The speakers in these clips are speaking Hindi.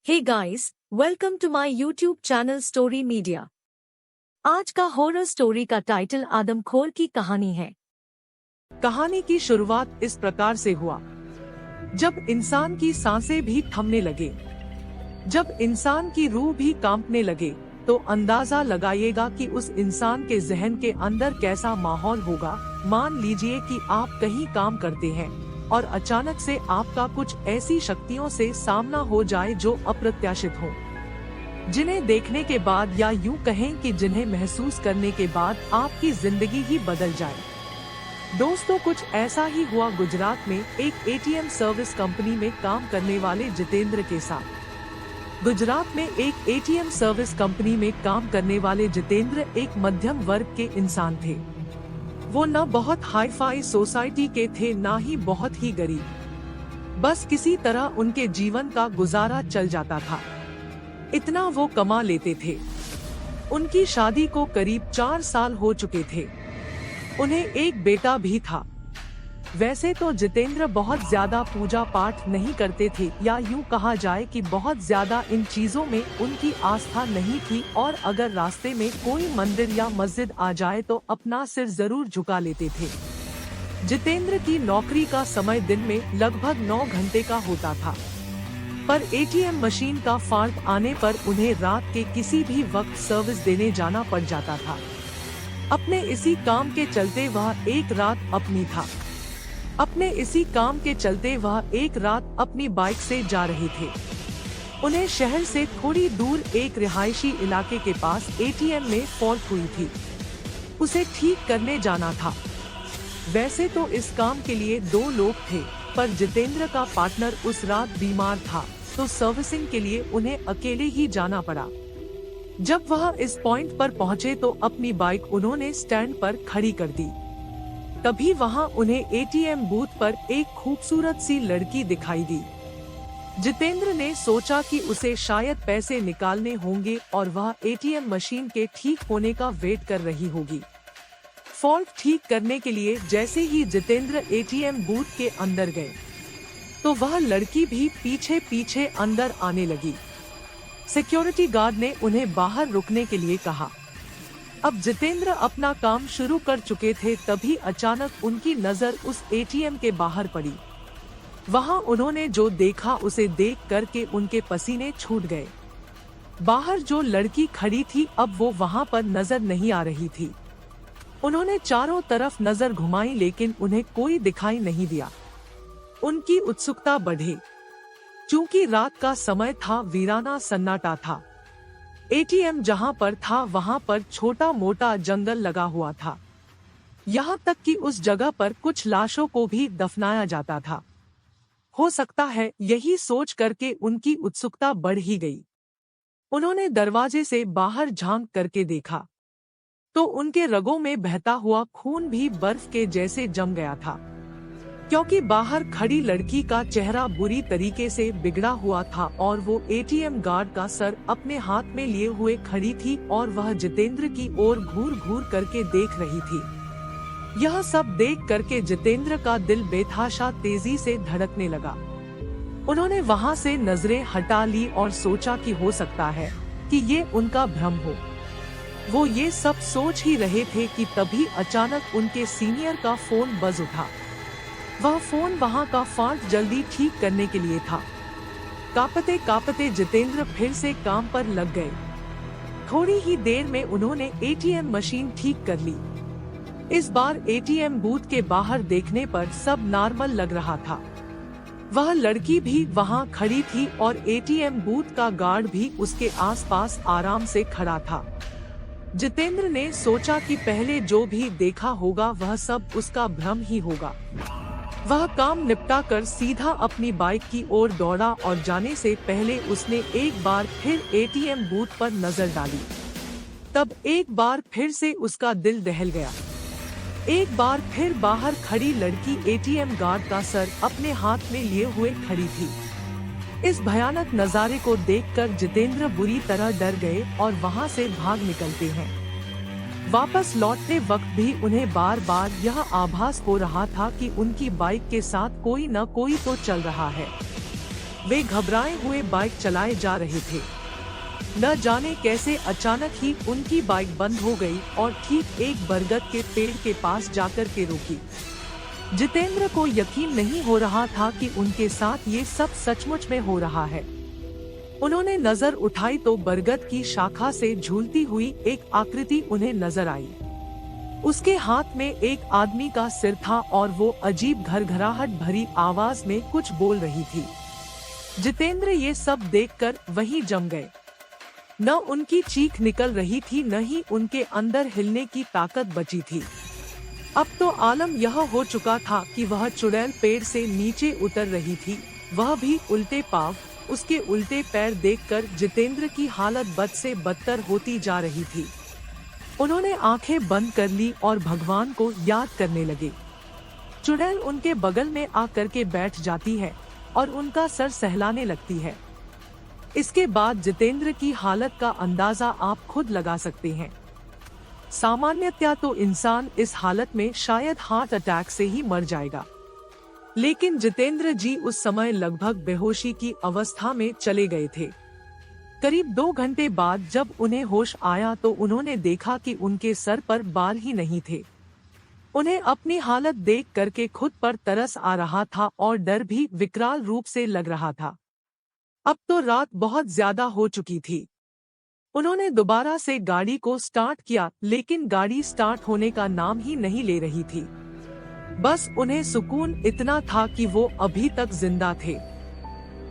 Hey guys, welcome to my YouTube channel Story Media. आज का हॉरर स्टोरी का टाइटल आदमखोर की कहानी है। कहानी की शुरुआत इस प्रकार से हुआ। जब इंसान की सांसें भी थमने लगे, जब इंसान की रूह भी कांपने लगे, तो अंदाजा लगाइएगा कि उस इंसान के जहन के अंदर कैसा माहौल होगा। मान लीजिए कि आप कहीं काम करते हैं और अचानक से आपका कुछ ऐसी शक्तियों से सामना हो जाए जो अप्रत्याशित हो, जिन्हें देखने के बाद या यूं कहें कि जिन्हें महसूस करने के बाद आपकी जिंदगी ही बदल जाए। दोस्तों, कुछ ऐसा ही हुआ गुजरात में एक एटीएम सर्विस कंपनी में काम करने वाले जितेंद्र के साथ। गुजरात में एक एटीएम सर्विस कंपनी में काम करने वाले जितेंद्र एक मध्यम वर्ग के इंसान थे। वो न बहुत हाई फाई सोसाइटी के थे, ना ही बहुत ही गरीब। बस किसी तरह उनके जीवन का गुजारा चल जाता था, इतना वो कमा लेते थे। उनकी शादी को करीब 4 साल हो चुके थे। उन्हें एक बेटा भी था। वैसे तो जितेंद्र बहुत ज्यादा पूजा पाठ नहीं करते थे, या यूं कहा जाए कि बहुत ज्यादा इन चीजों में उनकी आस्था नहीं थी, और अगर रास्ते में कोई मंदिर या मस्जिद आ जाए तो अपना सिर जरूर झुका लेते थे। जितेंद्र की नौकरी का समय दिन में लगभग 9 घंटे का होता था, पर एटीएम मशीन का फॉल्ट आने पर उन्हें रात के किसी भी वक्त सर्विस देने जाना पड़ जाता था। अपने इसी काम के चलते वह एक रात अपनी बाइक से जा रहे थे। उन्हें शहर से थोड़ी दूर एक रिहायशी इलाके के पास एटीएम में फॉल्ट हुई थी। उसे ठीक करने जाना था। वैसे तो इस काम के लिए 2 लोग थे, पर जितेंद्र का पार्टनर उस रात बीमार था, तो सर्विसिंग के लिए उन्हें अकेले ही जाना पड़ा। जब वह इस पॉइंट पर पहुंचे तो अपनी बाइक उन्होंने स्टैंड पर खड़ी कर दी। तभी वहां उन्हें एटीएम बूथ पर एक खूबसूरत सी लड़की दिखाई दी। जितेंद्र ने सोचा कि उसे शायद पैसे निकालने होंगे और वह एटीएम मशीन के ठीक होने का वेट कर रही होगी। फॉल्ट ठीक करने के लिए जैसे ही जितेंद्र एटीएम बूथ के अंदर गए, तो वह लड़की भी पीछे पीछे अंदर आने लगी। सिक्योरिटी गार्ड ने उन्हें बाहर रुकने के लिए कहा। अब जितेंद्र अपना काम शुरू कर चुके थे, तभी अचानक उनकी नजर उस एटीएम के बाहर पड़ी। वहां उन्होंने जो देखा उसे देख करके उनके पसीने छूट गए। बाहर जो लड़की खड़ी थी, अब वो वहां पर नजर नहीं आ रही थी। उन्होंने चारों तरफ नजर घुमाई, लेकिन उन्हें कोई दिखाई नहीं दिया। उनकी उत्सुकता बढ़ी। चूंकि रात का समय था, वीराना सन्नाटा था। एटीएम जहां पर था वहां पर छोटा मोटा जंगल लगा हुआ था। यहाँ तक कि उस जगह पर कुछ लाशों को भी दफनाया जाता था। हो सकता है यही सोच करके उनकी उत्सुकता बढ़ ही गई। उन्होंने दरवाजे से बाहर झांक करके देखा, तो उनके रगों में बहता हुआ खून भी बर्फ के जैसे जम गया था, क्योंकि बाहर खड़ी लड़की का चेहरा बुरी तरीके से बिगड़ा हुआ था और वो एटीएम गार्ड का सर अपने हाथ में लिए हुए खड़ी थी और वह जितेंद्र की ओर घूर घूर करके देख रही थी। यह सब देख करके जितेंद्र का दिल बेतहाशा तेजी से धड़कने लगा। उन्होंने वहां से नजरें हटा ली और सोचा कि हो सकता है कि ये उनका भ्रम हो। वो ये सब सोच ही रहे थे कि तभी अचानक उनके सीनियर का फोन बज उठा। वह फोन वहां का फॉल्ट जल्दी ठीक करने के लिए था। कांपते कांपते जितेंद्र फिर से काम पर लग गए। थोड़ी ही देर में उन्होंने एटीएम मशीन ठीक कर ली। इस बार एटीएम बूथ के बाहर देखने पर सब नॉर्मल लग रहा था। वह लड़की भी वहां खड़ी थी और एटीएम बूथ का गार्ड भी उसके आसपास आराम से खड़ा था। जितेंद्र ने सोचा कि पहले जो भी देखा होगा वह सब उसका भ्रम ही होगा। वह काम निपटा कर सीधा अपनी बाइक की ओर दौड़ा और जाने से पहले उसने एक बार फिर एटीएम बूथ पर नजर डाली। तब एक बार फिर से उसका दिल दहल गया। एक बार फिर बाहर खड़ी लड़की एटीएम गार्ड का सर अपने हाथ में लिए हुए खड़ी थी। इस भयानक नजारे को देखकर जितेंद्र बुरी तरह डर गए और वहां से भाग निकलते हैं। वापस लौटते वक्त भी उन्हें बार बार यह आभास हो रहा था कि उनकी बाइक के साथ कोई न कोई तो चल रहा है। वे घबराए हुए बाइक चलाए जा रहे थे। न जाने कैसे अचानक ही उनकी बाइक बंद हो गई और ठीक एक बरगद के पेड़ के पास जाकर के रुकी। जितेंद्र को यकीन नहीं हो रहा था कि उनके साथ ये सब सचमुच में हो रहा है। उन्होंने नजर उठाई तो बरगद की शाखा से झूलती हुई एक आकृति उन्हें नजर आई। उसके हाथ में एक आदमी का सिर था और वो अजीब घरघराहट भरी आवाज में कुछ बोल रही थी। जितेंद्र ये सब देखकर वहीं जम गए। न उनकी चीख निकल रही थी, न ही उनके अंदर हिलने की ताकत बची थी। अब तो आलम यह हो चुका था कि वह चुड़ैल पेड़ से नीचे उतर रही थी, वह भी उल्टे पांव। उसके उल्टे पैर देखकर जितेंद्र की हालत बद से बदतर होती जा रही थी। उन्होंने आंखें बंद कर ली और भगवान को याद करने लगे। चुड़ैल उनके बगल में आकर के बैठ जाती है और उनका सर सहलाने लगती है। इसके बाद जितेंद्र की हालत का अंदाजा आप खुद लगा सकते हैं। सामान्यतया तो इंसान इस हालत में शायद हार्ट अटैक से ही मर जाएगा, लेकिन जितेंद्र जी उस समय लगभग बेहोशी की अवस्था में चले गए थे। करीब 2 घंटे बाद जब उन्हें होश आया तो उन्होंने देखा कि उनके सर पर बाल ही नहीं थे। उन्हें अपनी हालत देख करके खुद पर तरस आ रहा था और डर भी विकराल रूप से लग रहा था। अब तो रात बहुत ज्यादा हो चुकी थी। उन्होंने दोबारा से गाड़ी को स्टार्ट किया, लेकिन गाड़ी स्टार्ट होने का नाम ही नहीं ले रही थी। बस उन्हें सुकून इतना था कि वो अभी तक जिंदा थे।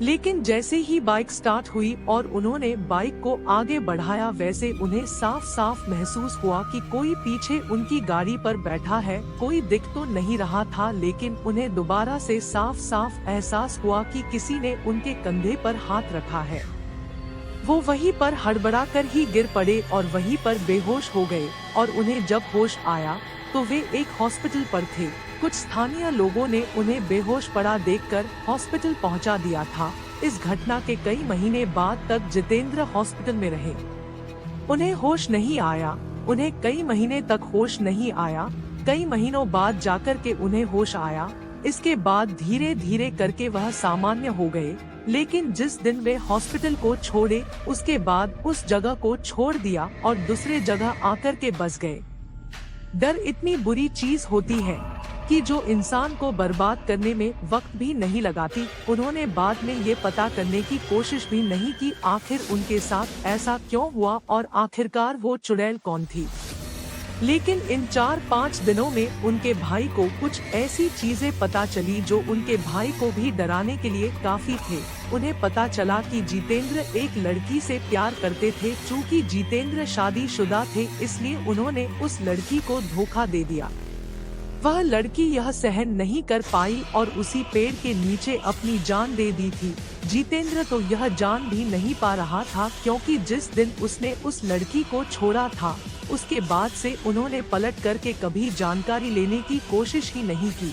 लेकिन जैसे ही बाइक स्टार्ट हुई और उन्होंने बाइक को आगे बढ़ाया, वैसे उन्हें साफ साफ महसूस हुआ कि कोई पीछे उनकी गाड़ी पर बैठा है। कोई दिख तो नहीं रहा था, लेकिन उन्हें दोबारा से साफ साफ एहसास हुआ कि किसी ने उनके कंधे पर हाथ रखा है। वो वहीं पर हड़बड़ा कर ही गिर पड़े और वहीं पर बेहोश हो गए। और उन्हें जब होश आया तो वे एक हॉस्पिटल पर थे। कुछ स्थानीय लोगों ने उन्हें बेहोश पड़ा देखकर हॉस्पिटल पहुंचा दिया था। इस घटना के कई महीने बाद तक जितेंद्र हॉस्पिटल में रहे। उन्हें होश नहीं आया, उन्हें कई महीने तक होश नहीं आया। कई महीनों बाद जाकर के उन्हें होश आया। इसके बाद धीरे धीरे करके वह सामान्य हो गए। लेकिन जिस दिन वे हॉस्पिटल को छोड़े, उसके बाद उस जगह को छोड़ दिया और दूसरे जगह आकर के बस गए। डर इतनी बुरी चीज होती है कि जो इंसान को बर्बाद करने में वक्त भी नहीं लगाती। उन्होंने बाद में ये पता करने की कोशिश भी नहीं की आखिर उनके साथ ऐसा क्यों हुआ और आखिरकार वो चुड़ैल कौन थी। लेकिन इन 4-5 दिनों में उनके भाई को कुछ ऐसी चीजें पता चली जो उनके भाई को भी डराने के लिए काफी थे। उन्हें पता चला कि जितेंद्र एक लड़की से प्यार करते थे। चूँकि जितेंद्र शादीशुदा थे, इसलिए उन्होंने उस लड़की को धोखा दे दिया। वह लड़की यह सहन नहीं कर पाई और उसी पेड़ के नीचे अपनी जान दे दी थी। जितेंद्र तो यह जान भी नहीं पा रहा था, क्योंकि जिस दिन उसने उस लड़की को छोड़ा था, उसके बाद से उन्होंने पलट करके कभी जानकारी लेने की कोशिश ही नहीं की।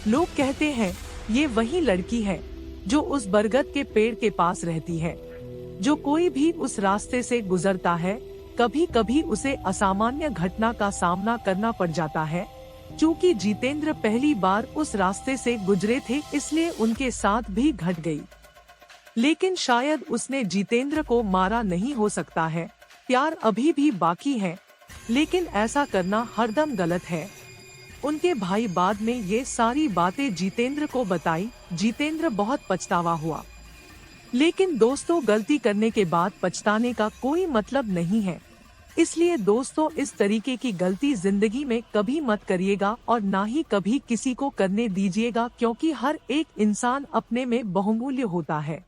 लोग कहते हैं ये वही लड़की है जो उस बरगद के पेड़ के पास रहती है। जो कोई भी उस रास्ते से गुजरता है, कभी कभी उसे असामान्य घटना का सामना करना पड़ जाता है। चूँकि जितेंद्र पहली बार उस रास्ते से गुजरे थे, इसलिए उनके साथ भी घट गई। लेकिन शायद उसने जितेंद्र को मारा नहीं हो सकता है। प्यार अभी भी बाकी है, लेकिन ऐसा करना हरदम गलत है। उनके भाई बाद में ये सारी बातें जितेंद्र को बताई। जितेंद्र बहुत पछतावा हुआ। लेकिन दोस्तों, गलती करने के बाद पछताने का कोई मतलब नहीं है। इसलिए दोस्तों, इस तरीके की गलती जिंदगी में कभी मत करिएगा और ना ही कभी किसी को करने दीजिएगा, क्योंकि हर एक इंसान अपने में बहुमूल्य होता है।